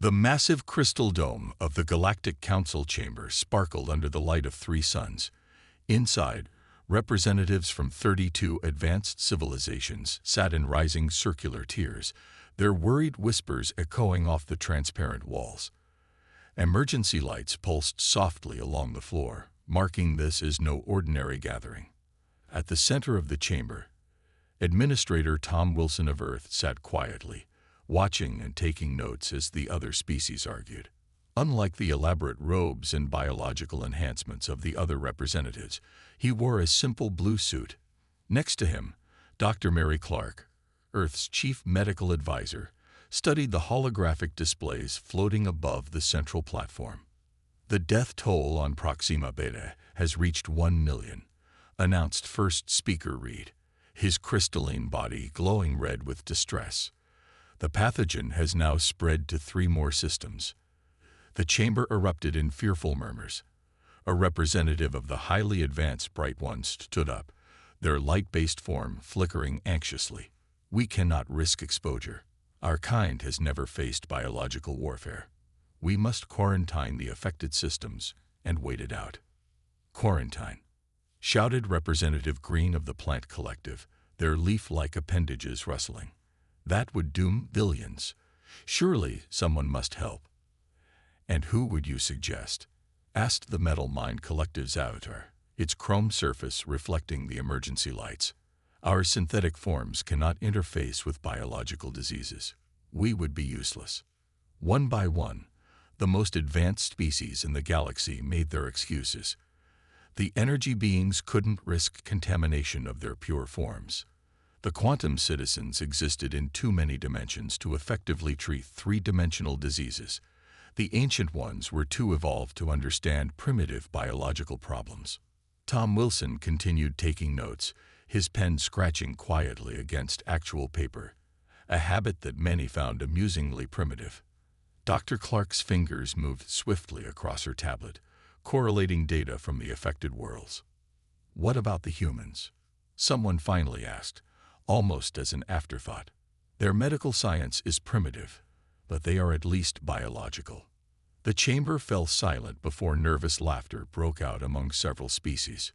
The massive crystal dome of the Galactic Council chamber sparkled under the light of 3 suns. Inside, representatives from 32 advanced civilizations sat in rising circular tiers, their worried whispers echoing off the transparent walls. Emergency lights pulsed softly along the floor, marking this as no ordinary gathering. At the center of the chamber, Administrator Tom Wilson of Earth sat quietly, watching and taking notes as the other species argued. Unlike the elaborate robes and biological enhancements of the other representatives, he wore a simple blue suit. Next to him, Dr. Mary Clark, Earth's chief medical advisor, studied the holographic displays floating above the central platform. The death toll on Proxima Beta has reached 1 million, announced first speaker Reed, his crystalline body glowing red with distress. The pathogen has now spread to 3 more systems. The chamber erupted in fearful murmurs. A representative of the highly advanced Bright Ones stood up, their light-based form flickering anxiously. We cannot risk exposure. Our kind has never faced biological warfare. We must quarantine the affected systems and wait it out. Quarantine, shouted Representative Green of the Plant Collective, their leaf-like appendages rustling. That would doom billions. Surely someone must help. And who would you suggest? Asked the Metal Mind Collective's avatar, its chrome surface reflecting the emergency lights. Our synthetic forms cannot interface with biological diseases. We would be useless. One by one, the most advanced species in the galaxy made their excuses. The energy beings couldn't risk contamination of their pure forms. The quantum citizens existed in too many dimensions to effectively treat 3-dimensional diseases. The ancient ones were too evolved to understand primitive biological problems. Tom Wilson continued taking notes, his pen scratching quietly against actual paper, a habit that many found amusingly primitive. Dr. Clark's fingers moved swiftly across her tablet, correlating data from the affected worlds. What about the humans? Someone finally asked, almost as an afterthought. Their medical science is primitive, but they are at least biological. The chamber fell silent before nervous laughter broke out among several species.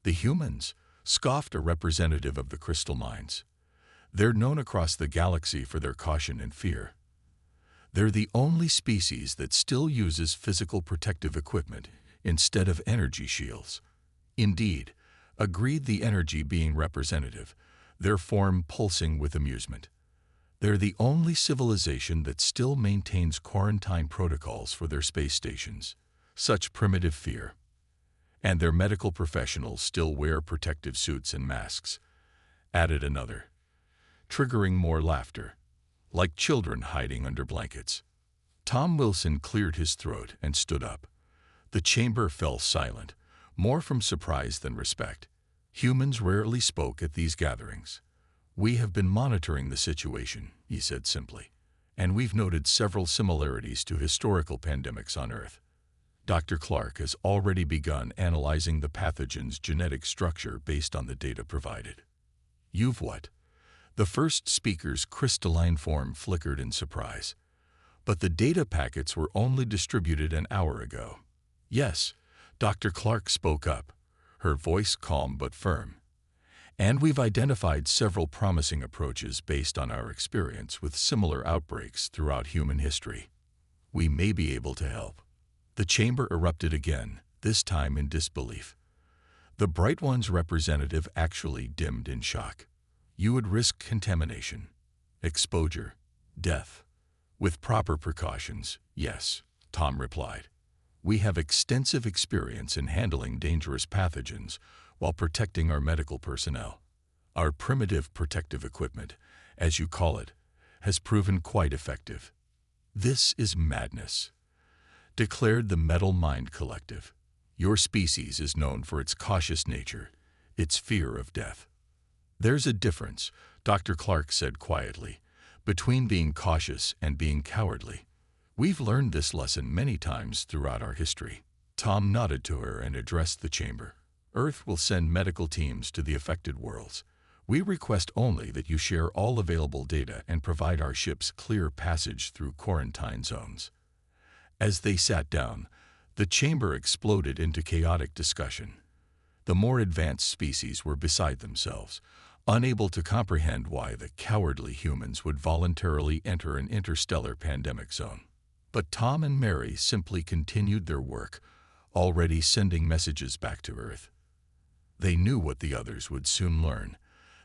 The humans, scoffed a representative of the crystal mines. They're known across the galaxy for their caution and fear. They're the only species that still uses physical protective equipment instead of energy shields. Indeed, agreed the energy being representative, their form pulsing with amusement. They're the only civilization that still maintains quarantine protocols for their space stations. Such primitive fear. And their medical professionals still wear protective suits and masks, added another, triggering more laughter, like children hiding under blankets. Tom Wilson cleared his throat and stood up. The chamber fell silent, more from surprise than respect. Humans rarely spoke at these gatherings. We have been monitoring the situation, he said simply, and we've noted several similarities to historical pandemics on Earth. Dr. Clark has already begun analyzing the pathogen's genetic structure based on the data provided. You've what? The first speaker's crystalline form flickered in surprise. But the data packets were only distributed an hour ago. Yes, Dr. Clark spoke up, her voice calm but firm. And we've identified several promising approaches based on our experience with similar outbreaks throughout human history. We may be able to help. The chamber erupted again, this time in disbelief. The Bright One's representative actually dimmed in shock. You would risk contamination, exposure, death. With proper precautions, yes, Tom replied. We have extensive experience in handling dangerous pathogens while protecting our medical personnel. Our primitive protective equipment, as you call it, has proven quite effective. This is madness, declared the Metal Mind Collective. Your species is known for its cautious nature, its fear of death. There's a difference, Dr. Clark said quietly, between being cautious and being cowardly. We've learned this lesson many times throughout our history. Tom nodded to her and addressed the chamber. Earth will send medical teams to the affected worlds. We request only that you share all available data and provide our ships clear passage through quarantine zones." As they sat down, the chamber exploded into chaotic discussion. The more advanced species were beside themselves, unable to comprehend why the cowardly humans would voluntarily enter an interstellar pandemic zone. But Tom and Mary simply continued their work, already sending messages back to Earth. They knew what the others would soon learn,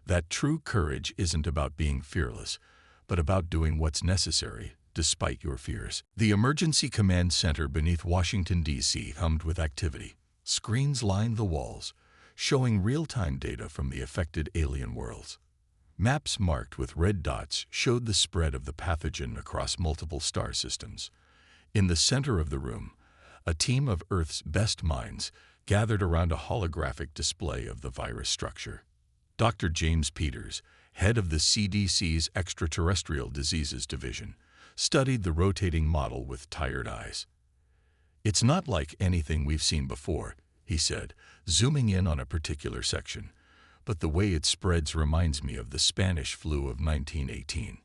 that true courage isn't about being fearless, but about doing what's necessary, despite your fears. The Emergency Command Center beneath Washington, D.C. hummed with activity. Screens lined the walls, showing real-time data from the affected alien worlds. Maps marked with red dots showed the spread of the pathogen across multiple star systems. In the center of the room, a team of Earth's best minds gathered around a holographic display of the virus structure. Dr. James Peters, head of the CDC's Extraterrestrial Diseases Division, studied the rotating model with tired eyes. "It's not like anything we've seen before," he said, zooming in on a particular section. "But the way it spreads reminds me of the Spanish flu of 1918.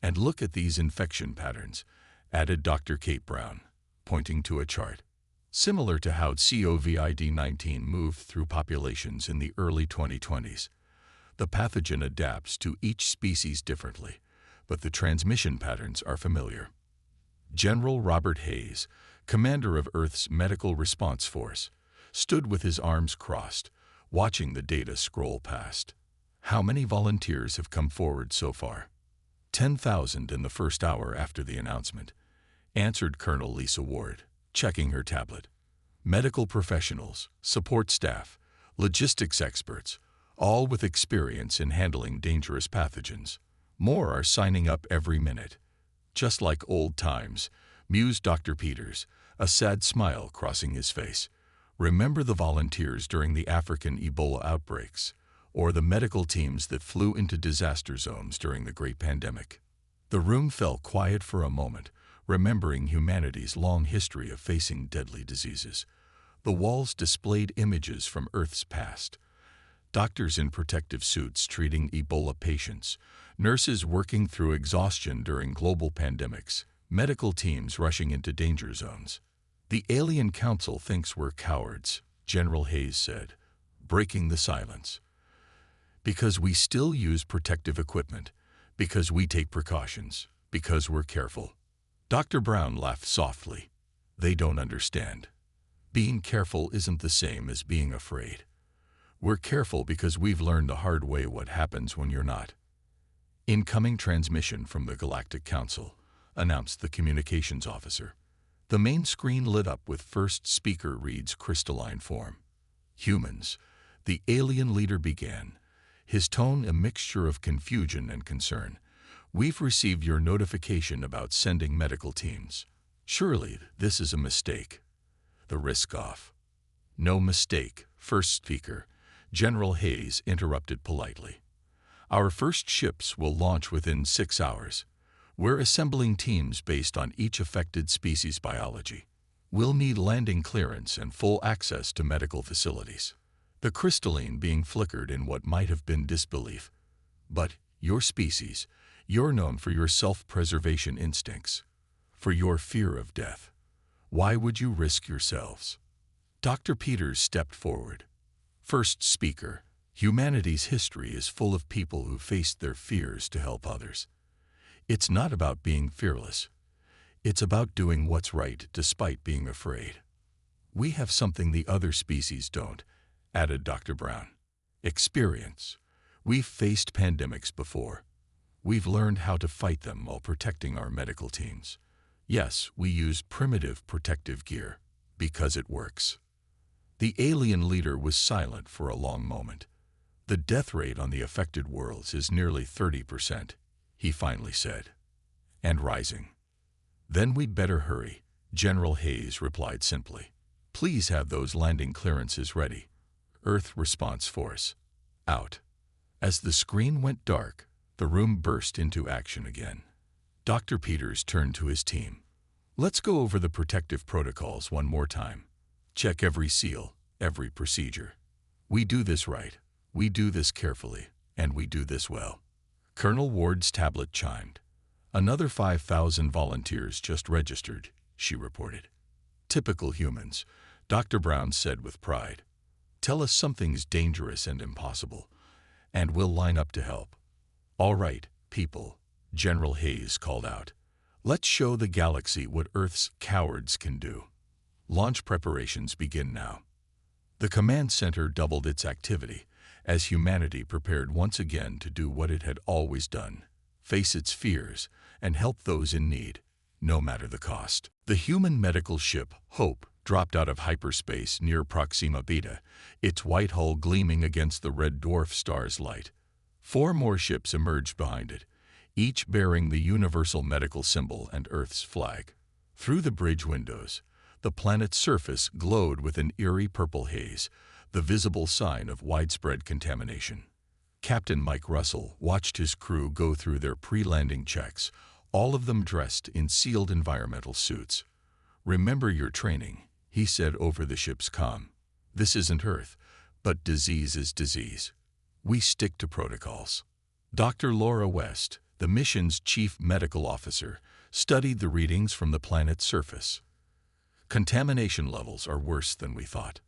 And look at these infection patterns," added Dr. Kate Brown, pointing to a chart. "Similar to how COVID-19 moved through populations in the early 2020s. The pathogen adapts to each species differently, but the transmission patterns are familiar." General Robert Hayes, commander of Earth's Medical Response Force, stood with his arms crossed, watching the data scroll past. "How many volunteers have come forward so far?" 10,000 in the first hour after the announcement, answered Colonel Lisa Ward, checking her tablet. "Medical professionals, support staff, logistics experts, all with experience in handling dangerous pathogens. More are signing up every minute." "Just like old times," mused Dr. Peters, a sad smile crossing his face. "Remember the volunteers during the African Ebola outbreaks, or the medical teams that flew into disaster zones during the Great Pandemic?" The room fell quiet for a moment, remembering humanity's long history of facing deadly diseases. The walls displayed images from Earth's past. Doctors in protective suits treating Ebola patients, nurses working through exhaustion during global pandemics, medical teams rushing into danger zones. "The Alien Council thinks we're cowards," General Hayes said, breaking the silence. "Because we still use protective equipment, because we take precautions, because we're careful." Dr. Brown laughed softly. "They don't understand. Being careful isn't the same as being afraid. We're careful because we've learned the hard way what happens when you're not." "Incoming transmission from the Galactic Council," announced the communications officer. The main screen lit up with first speaker reads crystalline form. "Humans," the alien leader began, his tone a mixture of confusion and concern. "We've received your notification about sending medical teams. Surely this is a mistake. The risk off." "No mistake, first speaker," General Hayes interrupted politely. "Our first ships will launch within 6 hours. We're assembling teams based on each affected species' biology. We'll need landing clearance and full access to medical facilities." The crystalline being flickered in what might have been disbelief. "But your species, you're known for your self-preservation instincts, for your fear of death. Why would you risk yourselves?" Dr. Peters stepped forward. "First speaker, humanity's history is full of people who faced their fears to help others. It's not about being fearless. It's about doing what's right despite being afraid. We have something the other species don't," added Dr. Brown. "Experience. We've faced pandemics before. We've learned how to fight them while protecting our medical teams. Yes, we use primitive protective gear because it works." The alien leader was silent for a long moment. "The death rate on the affected worlds is nearly 30%, he finally said. "And rising." "Then we'd better hurry," General Hayes replied simply. "Please have those landing clearances ready. Earth Response Force, out." As the screen went dark, the room burst into action again. Dr. Peters turned to his team. "Let's go over the protective protocols one more time. Check every seal, every procedure. We do this right. We do this carefully. And we do this well. Colonel Ward's tablet chimed. Another 5,000 volunteers just registered, she reported. Typical humans, Dr. Brown said with pride. Tell us something's dangerous and impossible, and we'll line up to help. All right, people, General Hayes called out. Let's show the galaxy what Earth's cowards can do. Launch preparations begin now. The command center doubled its activity as humanity prepared once again to do what it had always done, face its fears and help those in need, no matter the cost. The human medical ship Hope dropped out of hyperspace near Proxima Beta, its white hull gleaming against the red dwarf star's light. 4 more ships emerged behind it, each bearing the universal medical symbol and Earth's flag. Through the bridge windows, the planet's surface glowed with an eerie purple haze, the visible sign of widespread contamination. Captain Mike Russell watched his crew go through their pre-landing checks, all of them dressed in sealed environmental suits. Remember your training, he said over the ship's comm. This isn't Earth, but disease is disease. We stick to protocols. Dr. Laura West, the mission's chief medical officer, studied the readings from the planet's surface. Contamination levels are worse than we thought.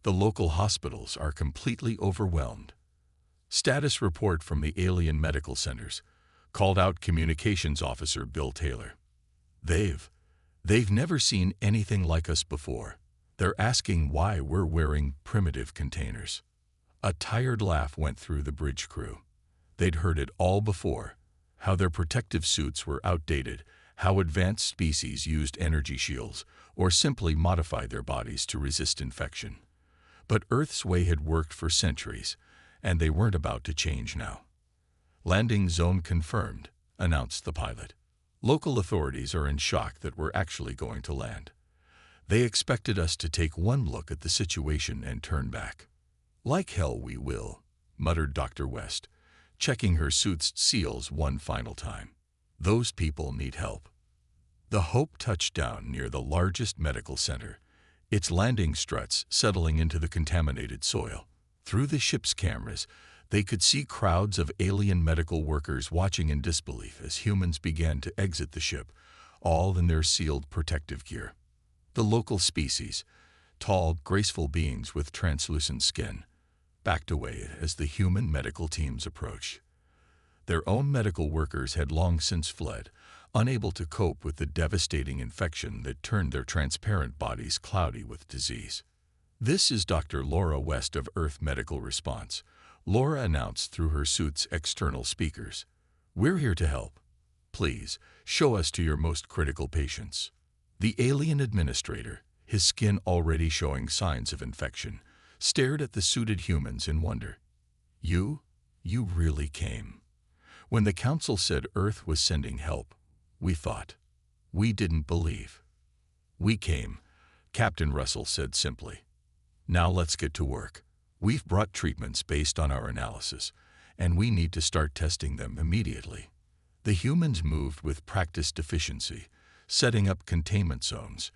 The local hospitals are completely overwhelmed. Status report from the alien medical centers, called out Communications Officer Bill Taylor. They've never seen anything like us before. They're asking why we're wearing primitive containers. A tired laugh went through the bridge crew. They'd heard it all before, how their protective suits were outdated, how advanced species used energy shields or simply modified their bodies to resist infection. But Earth's way had worked for centuries, and they weren't about to change now. Landing zone confirmed, announced the pilot. Local authorities are in shock that we're actually going to land. They expected us to take one look at the situation and turn back. Like hell we will, muttered Dr. West, checking her suit's seals one final time. Those people need help. The Hope touched down near the largest medical center, its landing struts settling into the contaminated soil. Through the ship's cameras, they could see crowds of alien medical workers watching in disbelief as humans began to exit the ship, all in their sealed protective gear. The local species, tall, graceful beings with translucent skin, backed away as the human medical teams approached. Their own medical workers had long since fled, unable to cope with the devastating infection that turned their transparent bodies cloudy with disease. This is Dr. Laura West of Earth Medical Response, Laura announced through her suit's external speakers. We're here to help. Please, show us to your most critical patients. The alien administrator, his skin already showing signs of infection, stared at the suited humans in wonder. You really came. When the council said Earth was sending help, we thought. We didn't believe. We came, Captain Russell said simply. Now let's get to work. We've brought treatments based on our analysis, and we need to start testing them immediately. The humans moved with practiced efficiency, setting up containment zones,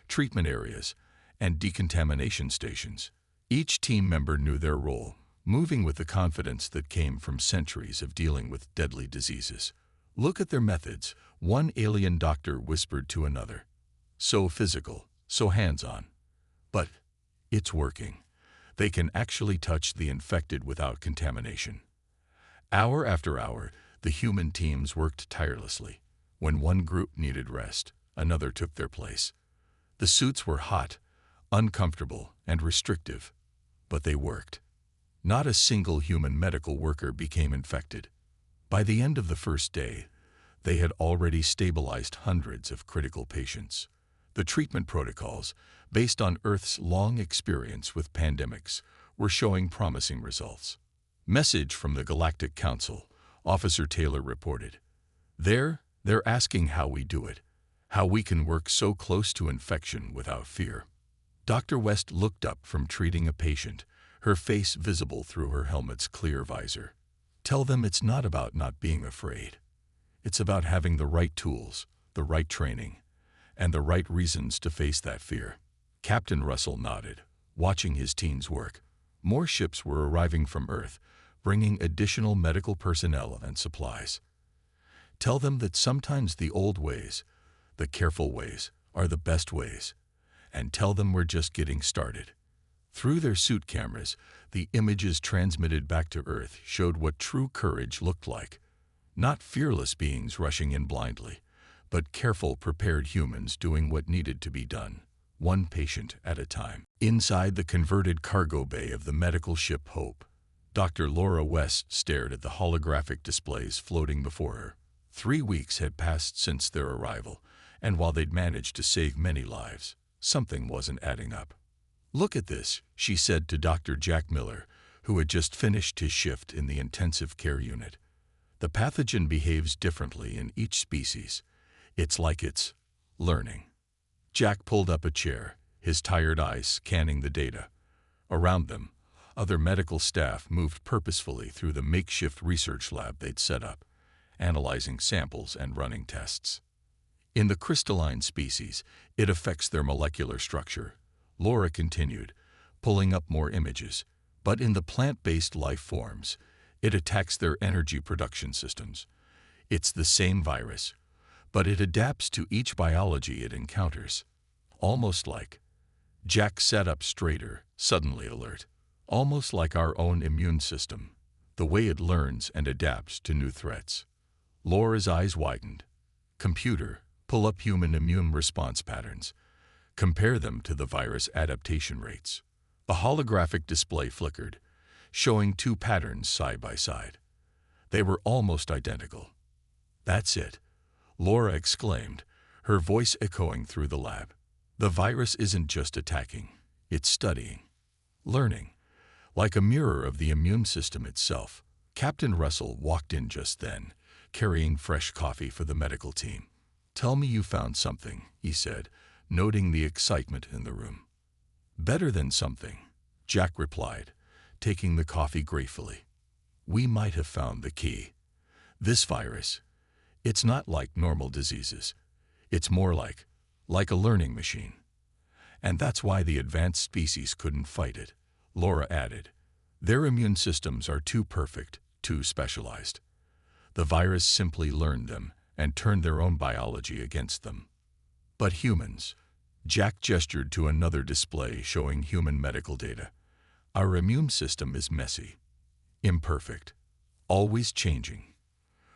treatment areas, and decontamination stations. Each team member knew their role, moving with the confidence that came from centuries of dealing with deadly diseases. Look at their methods, one alien doctor whispered to another. So physical, so hands-on. But it's working. They can actually touch the infected without contamination. Hour after hour, the human teams worked tirelessly. When one group needed rest, another took their place. The suits were hot, uncomfortable, and restrictive, but they worked. Not a single human medical worker became infected. By the end of the first day, they had already stabilized hundreds of critical patients. The treatment protocols, based on Earth's long experience with pandemics, were showing promising results. Message from the Galactic Council, Officer Taylor reported. They're asking how we do it, how we can work so close to infection without fear. Dr. West looked up from treating a patient, her face visible through her helmet's clear visor. Tell them it's not about not being afraid. It's about having the right tools, the right training, and the right reasons to face that fear. Captain Russell nodded, watching his teams work. More ships were arriving from Earth, bringing additional medical personnel and supplies. Tell them that sometimes the old ways, the careful ways, are the best ways, and tell them we're just getting started. Through their suit cameras, the images transmitted back to Earth showed what true courage looked like. Not fearless beings rushing in blindly, but careful, prepared humans doing what needed to be done, one patient at a time. Inside the converted cargo bay of the medical ship Hope, Dr. Laura West stared at the holographic displays floating before her. 3 weeks had passed since their arrival, and while they'd managed to save many lives, something wasn't adding up. "Look at this," she said to Dr. Jack Miller, who had just finished his shift in the intensive care unit. "The pathogen behaves differently in each species. It's like it's learning." Jack pulled up a chair, his tired eyes scanning the data. Around them, other medical staff moved purposefully through the makeshift research lab they'd set up, analyzing samples and running tests. "In the crystalline species, it affects their molecular structure," Laura continued, pulling up more images. "But in the plant-based life forms, it attacks their energy production systems. It's the same virus, but it adapts to each biology it encounters. Almost like—" Jack sat up straighter, suddenly alert. "Almost like our own immune system, the way it learns and adapts to new threats." Laura's eyes widened. "Computer, pull up human immune response patterns. Compare them to the virus adaptation rates." A holographic display flickered, showing 2 patterns side by side. They were almost identical. "That's it," Laura exclaimed, her voice echoing through the lab. "The virus isn't just attacking, it's studying, learning, like a mirror of the immune system itself." Captain Russell walked in just then, carrying fresh coffee for the medical team. "Tell me you found something," he said, noting the excitement in the room. "Better than something," Jack replied, taking the coffee gratefully. "We might have found the key. This virus, it's not like normal diseases. It's more like a learning machine. And that's why the advanced species couldn't fight it," Laura added. "Their immune systems are too perfect, too specialized. The virus simply learned them and turned their own biology against them. But humans," Jack gestured to another display showing human medical data, "our immune system is messy, imperfect, always changing.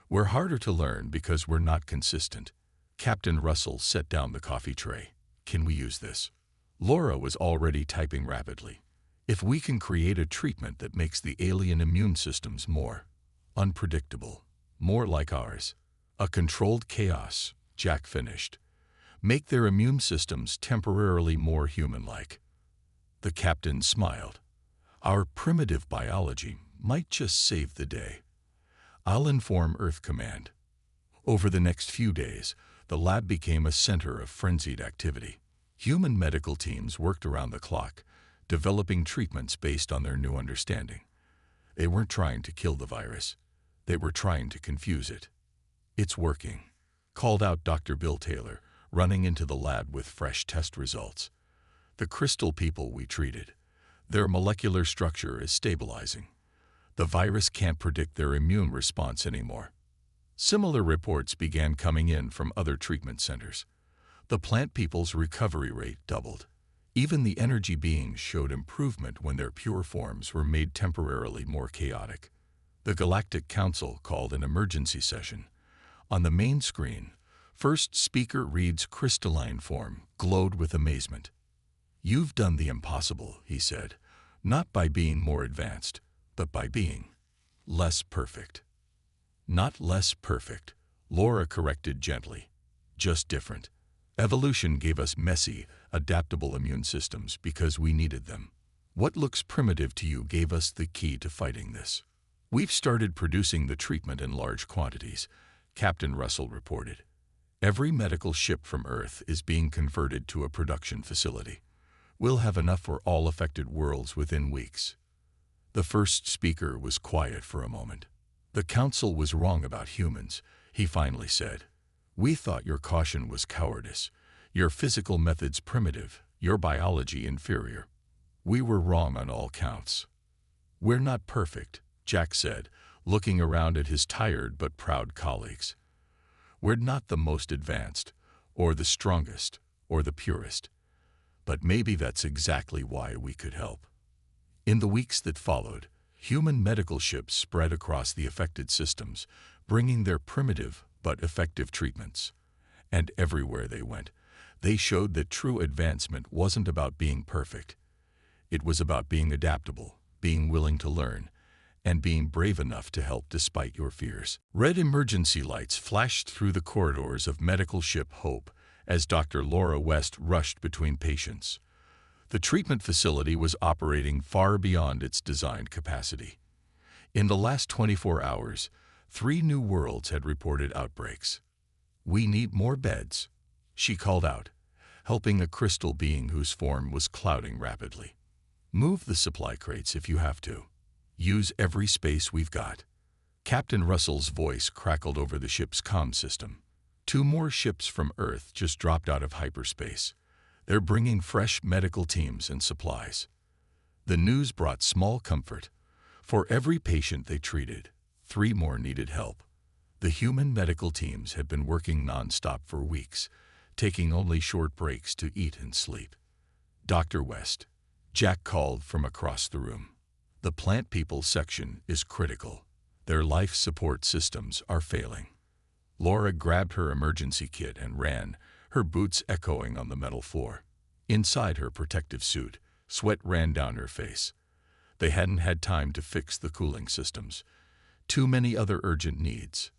We're harder to learn because we're not consistent." Captain Russell set down the coffee tray. "Can we use this?" Laura was already typing rapidly. "If we can create a treatment that makes the alien immune systems more unpredictable, more like ours, a controlled chaos," Jack finished. "Make their immune systems temporarily more human-like." The captain smiled. "Our primitive biology might just save the day. I'll inform Earth Command." Over the next few days, the lab became a center of frenzied activity. Human medical teams worked around the clock, developing treatments based on their new understanding. They weren't trying to kill the virus. They were trying to confuse it. "It's working," called out Dr. Bill Taylor, running into the lab with fresh test results. "The crystal people we treated, their molecular structure is stabilizing. The virus can't predict their immune response anymore." Similar reports began coming in from other treatment centers. The plant people's recovery rate doubled. Even the energy beings showed improvement when their pure forms were made temporarily more chaotic. The Galactic Council called an emergency session. On the main screen, first speaker Reed's crystalline form glowed with amazement. "You've done the impossible," he said, "not by being more advanced, but by being less perfect." "Not less perfect," Laura corrected gently. "Just different. Evolution gave us messy, adaptable immune systems because we needed them. What looks primitive to you gave us the key to fighting this." "We've started producing the treatment in large quantities," Captain Russell reported. "Every medical ship from Earth is being converted to a production facility. We'll have enough for all affected worlds within weeks." The first speaker was quiet for a moment. "The Council was wrong about humans," he finally said. "We thought your caution was cowardice, your physical methods primitive, your biology inferior. We were wrong on all counts. We're not perfect, Jack said, looking around at his tired but proud colleagues. "We're not the most advanced, or the strongest, or the purest. But maybe that's exactly why we could help." In the weeks that followed, human medical ships spread across the affected systems, bringing their primitive but effective treatments. And everywhere they went, they showed that true advancement wasn't about being perfect. It was about being adaptable, being willing to learn, and being brave enough to help despite your fears. Red emergency lights flashed through the corridors of medical ship Hope as Dr. Laura West rushed between patients. The treatment facility was operating far beyond its designed capacity. In the last 24 hours, 3 new worlds had reported outbreaks. "We need more beds," she called out, helping a crystal being whose form was clouding rapidly. "Move the supply crates if you have to. Use every space we've got." Captain Russell's voice crackled over the ship's comm system. 2 more ships from Earth just dropped out of hyperspace. They're bringing fresh medical teams and supplies. The news brought small comfort. For every patient they treated, 3 more needed help. The human medical teams had been working non-stop for weeks, taking only short breaks to eat and sleep. "Dr. West," Jack called from across the room. "The plant people section is critical. Their life support systems are failing." Laura grabbed her emergency kit and ran, her boots echoing on the metal floor. Inside her protective suit, sweat ran down her face. They hadn't had time to fix the cooling systems. Too many other urgent needs.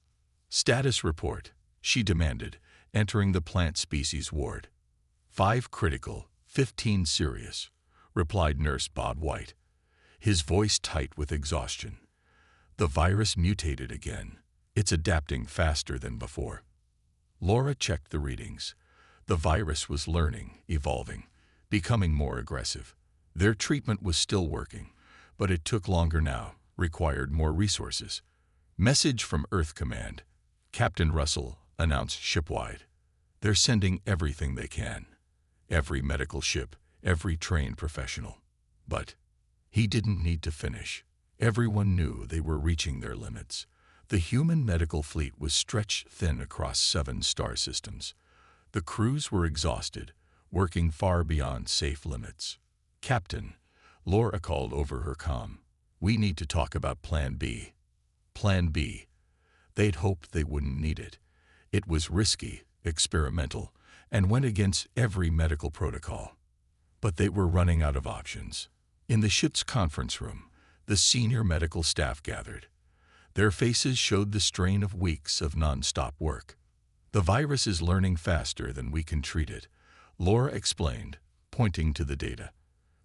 "Status report," she demanded, entering the plant species ward. 5 critical, 15 serious," replied Nurse Bob White, his voice tight with exhaustion. "The virus mutated again. It's adapting faster than before." Laura checked the readings. The virus was learning, evolving, becoming more aggressive. Their treatment was still working, but it took longer now, required more resources. "Message from Earth Command," Captain Russell announced shipwide. "They're sending everything they can. Every medical ship, every trained professional." But he didn't need to finish. Everyone knew they were reaching their limits. The human medical fleet was stretched thin across 7 star systems. The crews were exhausted, working far beyond safe limits. "Captain," Laura called over her comm, "we need to talk about Plan B." Plan B. They'd hoped they wouldn't need it. It was risky, experimental, and went against every medical protocol. But they were running out of options. In the ship's conference room, the senior medical staff gathered. Their faces showed the strain of weeks of non-stop work. "The virus is learning faster than we can treat it," Laura explained, pointing to the data.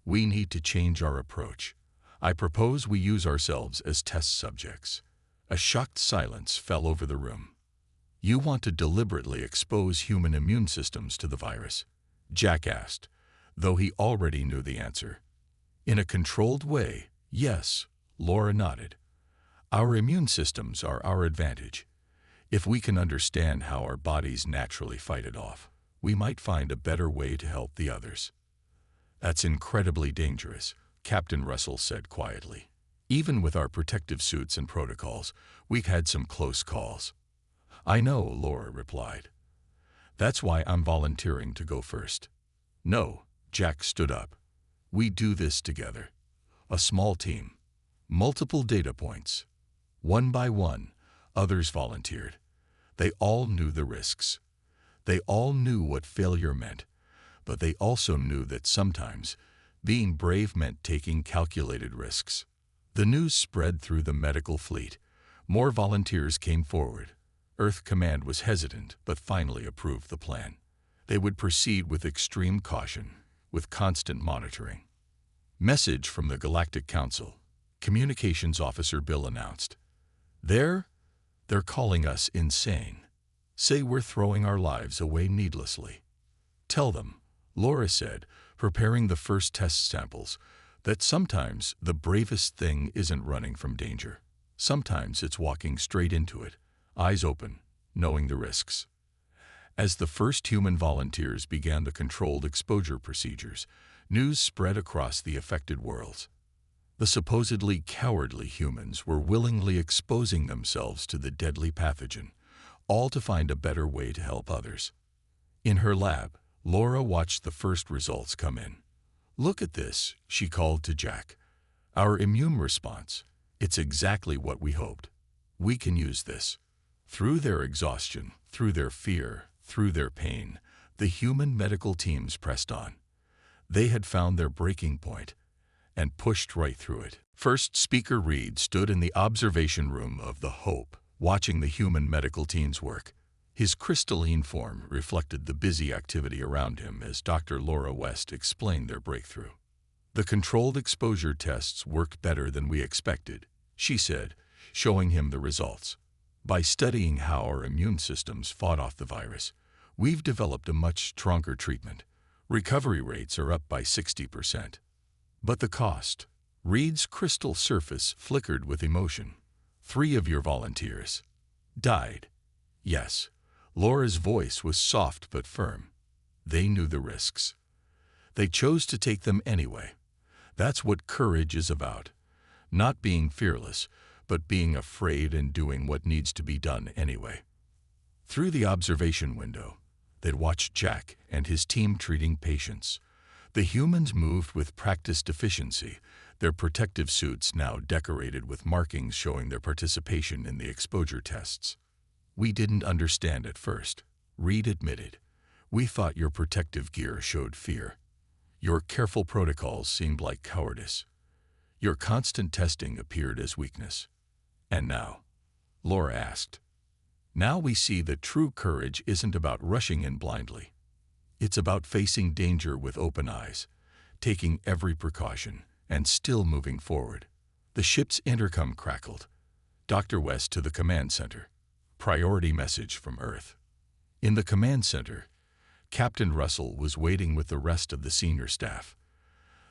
"We need to change our approach. I propose we use ourselves as test subjects." A shocked silence fell over the room. "You want to deliberately expose human immune systems to the virus?" Jack asked, though he already knew the answer. "In a controlled way, yes," Laura nodded. "Our immune systems are our advantage. If we can understand how our bodies naturally fight it off, we might find a better way to help the others." "That's incredibly dangerous," Captain Russell said quietly. "Even with our protective suits and protocols, we've had some close calls." "I know," Laura replied. "That's why I'm volunteering to go first." "No," Jack stood up. "We do this together. A small team. Multiple data points." One by one, others volunteered. They all knew the risks. They all knew what failure meant, but they also knew that sometimes being brave meant taking calculated risks. The news spread through the medical fleet. More volunteers came forward. Earth Command was hesitant, but finally approved the plan. They would proceed with extreme caution, with constant monitoring. "Message from the Galactic Council," Communications Officer Bill announced. They're calling us insane. Say we're throwing our lives away needlessly." "Tell them," Laura said, preparing the first test samples, "that sometimes the bravest thing isn't running from danger. Sometimes it's walking straight into it, eyes open, knowing the risks." As the first human volunteers began the controlled exposure procedures, news spread across the affected worlds. The supposedly cowardly humans were willingly exposing themselves to the deadly pathogen, all to find a better way to help others. In her lab, Laura watched the first results come in. "Look at this," she called to Jack. "Our immune response. It's exactly what we hoped. We can use this." Through their exhaustion, through their fear, through their pain, the human medical teams pressed on. They had found their breaking point and pushed right through it. First Speaker Reed stood in the observation room of the Hope, watching the human medical teams work. His crystalline form reflected the busy activity around him as Dr. Laura West explained their breakthrough. "The controlled exposure tests worked better than we expected," she said, showing him the results. "By studying how our immune systems fought off the virus, we've developed a much stronger treatment. Recovery rates are up by 60%. But the cost." Reed's crystal surface flickered with emotion. "3 of your volunteers died." "Yes." Laura's voice was soft but firm. "They knew the risks. They chose to take them anyway. That's what courage is about. Not being fearless, but being afraid and doing what needs to be done anyway." Through the observation window, they'd watched Jack and his team treating patients. The humans moved with practiced efficiency, their protective suits now decorated with markings showing their participation in the exposure tests. "We didn't understand at first," Reed admitted. "We thought your protective gear showed fear. Your careful protocols seemed like cowardice. Your constant testing appeared as weakness." "And now?" Laura asked. "Now we see that true courage isn't about rushing in blindly. It's about facing danger with open eyes, taking every precaution, and still moving forward." The ship's intercom crackled. "Dr. West to the command center. Priority message from Earth." In the command center, Captain Russell was waiting with the rest of the senior staff.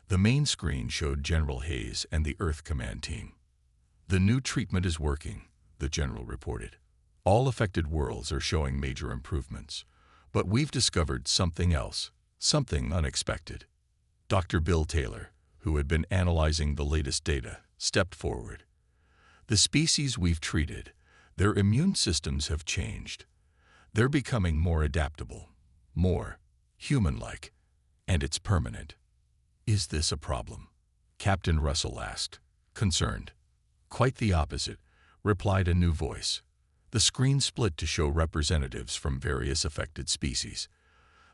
The main screen showed General Hayes and the Earth Command team. "The new treatment is working," the general reported. "All affected worlds are showing major improvements. But we've discovered something else, something unexpected." Dr. Bill Taylor, who had been analyzing the latest data, stepped forward. "The species we've treated, their immune systems have changed. They're becoming more adaptable, more human-like, and it's permanent." "Is this a problem?" Captain Russell asked, concerned. "Quite the opposite," replied a new voice. The screen split to show representatives from various affected species.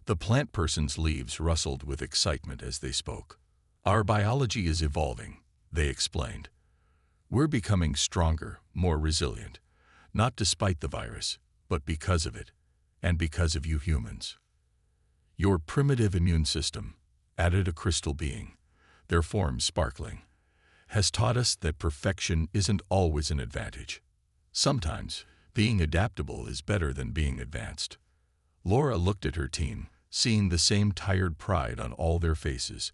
The plant person's leaves rustled with excitement as they spoke. "Our biology is evolving," they explained. "We're becoming stronger, more resilient, not despite the virus, but because of it, and because of you humans. Your primitive immune system," added a crystal being, their forms sparkling, "has taught us that perfection isn't always an advantage. Sometimes, being adaptable is better than being advanced." Laura looked at her team, seeing the same tired pride on all their faces.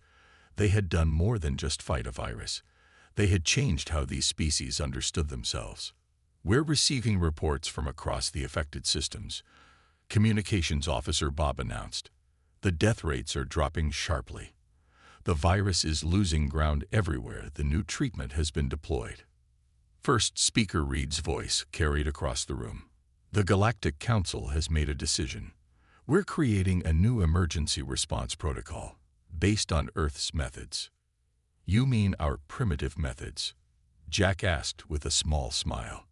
They had done more than just fight a virus. They had changed how these species understood themselves. "We're receiving reports from across the affected systems," Communications Officer Bob announced. "The death rates are dropping sharply. The virus is losing ground everywhere the new treatment has been deployed." First Speaker Reed's voice carried across the room. "The Galactic Council has made a decision. We're creating a new emergency response protocol, based on Earth's methods." "You mean our primitive methods?" Jack asked with a small smile.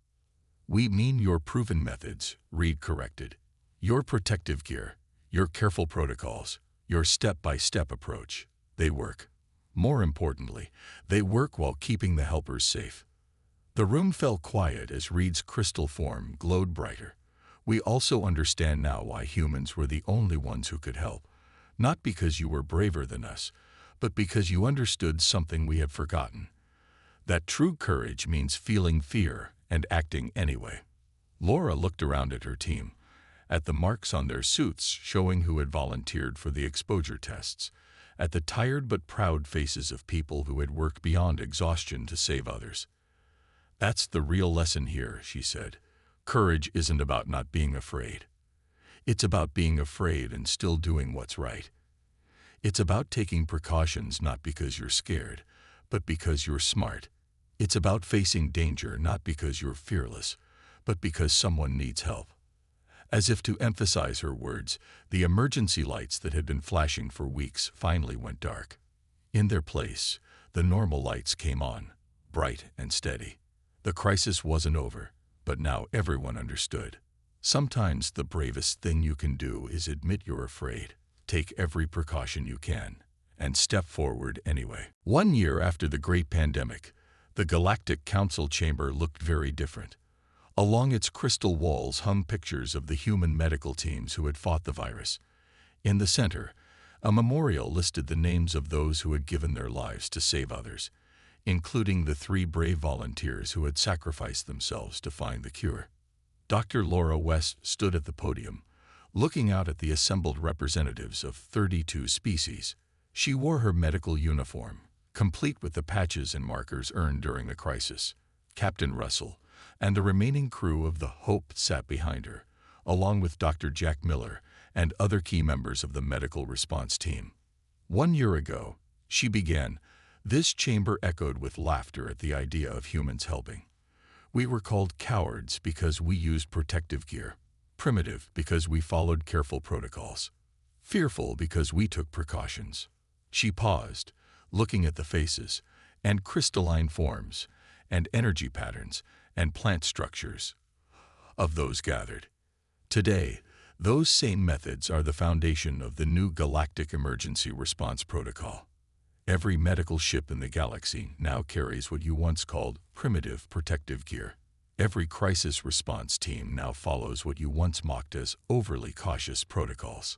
"We mean your proven methods," Reed corrected. "Your protective gear, your careful protocols, your step-by-step approach. They work. More importantly, they work while keeping the helpers safe." The room fell quiet as Reed's crystal form glowed brighter. "We also understand now why humans were the only ones who could help. Not because you were braver than us, but because you understood something we had forgotten. That true courage means feeling fear and acting anyway." Laura looked around at her team, at the marks on their suits showing who had volunteered for the exposure tests, at the tired but proud faces of people who had worked beyond exhaustion to save others. "That's the real lesson here," she said. "Courage isn't about not being afraid. It's about being afraid and still doing what's right. It's about taking precautions not because you're scared, but because you're smart. It's about facing danger not because you're fearless, but because someone needs help. As if to emphasize her words, the emergency lights that had been flashing for weeks finally went dark. In their place, the normal lights came on, bright and steady. The crisis wasn't over, but now everyone understood. Sometimes the bravest thing you can do is admit you're afraid, take every precaution you can, and step forward anyway. 1 year after the Great Pandemic, the Galactic Council chamber looked very different. Along its crystal walls hung pictures of the human medical teams who had fought the virus. In the center, a memorial listed the names of those who had given their lives to save others, including the 3 brave volunteers who had sacrificed themselves to find the cure. Dr. Laura West stood at the podium, looking out at the assembled representatives of 32 species. She wore her medical uniform, complete with the patches and markers earned during the crisis. Captain Russell and the remaining crew of the Hope sat behind her, along with Dr. Jack Miller and other key members of the medical response team. 1 year ago, she began, this chamber echoed with laughter at the idea of humans helping. We were called cowards because we used protective gear, primitive because we followed careful protocols, fearful because we took precautions. She paused, looking at the faces and crystalline forms and energy patterns and plant structures of those gathered. Today, those same methods are the foundation of the new Galactic Emergency Response Protocol. Every medical ship in the galaxy now carries what you once called primitive protective gear. Every crisis response team now follows what you once mocked as overly cautious protocols.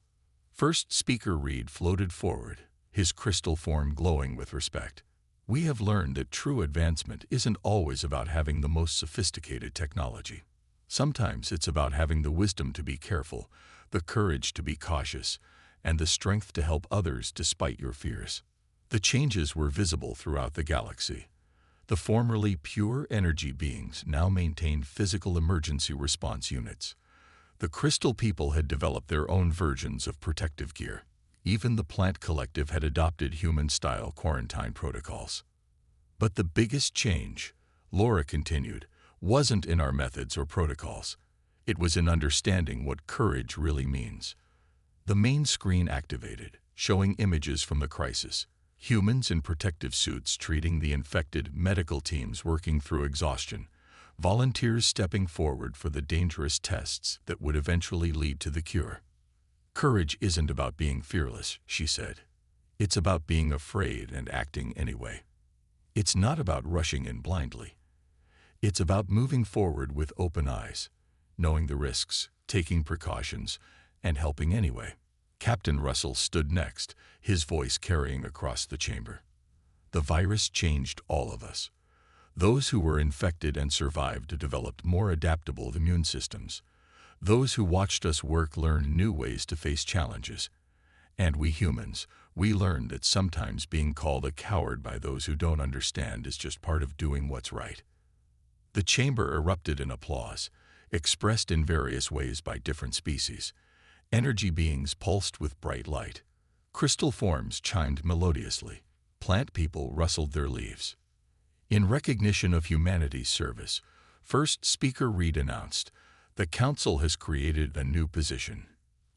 First Speaker Reed floated forward, his crystal form glowing with respect. We have learned that true advancement isn't always about having the most sophisticated technology. Sometimes it's about having the wisdom to be careful, the courage to be cautious, and the strength to help others despite your fears. The changes were visible throughout the galaxy. The formerly pure energy beings now maintained physical emergency response units. The Crystal people had developed their own versions of protective gear. Even the Plant Collective had adopted human-style quarantine protocols. But the biggest change, Laura continued, wasn't in our methods or protocols. It was in understanding what courage really means. The main screen activated, showing images from the crisis. Humans in protective suits treating the infected, medical teams working through exhaustion, volunteers stepping forward for the dangerous tests that would eventually lead to the cure. Courage isn't about being fearless, she said. It's about being afraid and acting anyway. It's not about rushing in blindly. It's about moving forward with open eyes, knowing the risks, taking precautions, and helping anyway. Captain Russell stood next, his voice carrying across the chamber. The virus changed all of us. Those who were infected and survived developed more adaptable immune systems. Those who watched us work learned new ways to face challenges. And we humans, we learned that sometimes being called a coward by those who don't understand is just part of doing what's right. The chamber erupted in applause, expressed in various ways by different species. Energy beings pulsed with bright light. Crystal forms chimed melodiously. Plant people rustled their leaves. In recognition of humanity's service, First Speaker Reed announced, the Council has created a new position,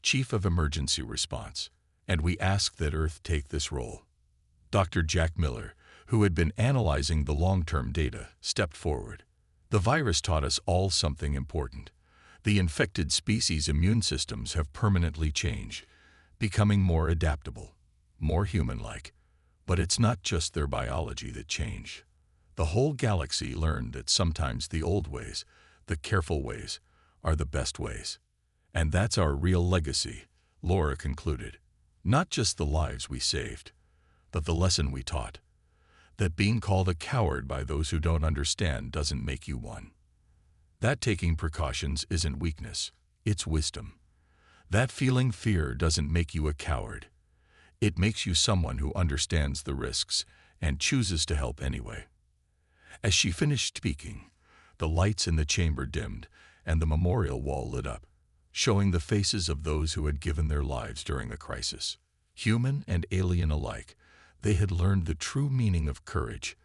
Chief of Emergency Response, and we ask that Earth take this role. Dr. Jack Miller, who had been analyzing the long-term data, stepped forward. The virus taught us all something important. The infected species' immune systems have permanently changed, becoming more adaptable, more human-like. But it's not just their biology that changed. The whole galaxy learned that sometimes the old ways, the careful ways, are the best ways. And that's our real legacy, Laura concluded. Not just the lives we saved, but the lesson we taught. That being called a coward by those who don't understand doesn't make you one. That taking precautions isn't weakness, it's wisdom. That feeling fear doesn't make you a coward. It makes you someone who understands the risks and chooses to help anyway. As she finished speaking, the lights in the chamber dimmed and the memorial wall lit up, showing the faces of those who had given their lives during the crisis. Human and alien alike, They had learned the true meaning of courage,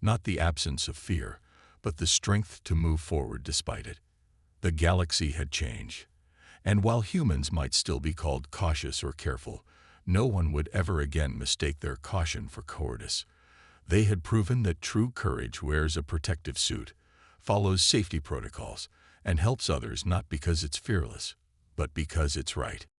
not the absence of fear, but the strength to move forward despite it. The galaxy had changed, and while humans might still be called cautious or careful, no one would ever again mistake their caution for cowardice. They had proven that true courage wears a protective suit, follows safety protocols, and helps others not because it's fearless, but because it's right.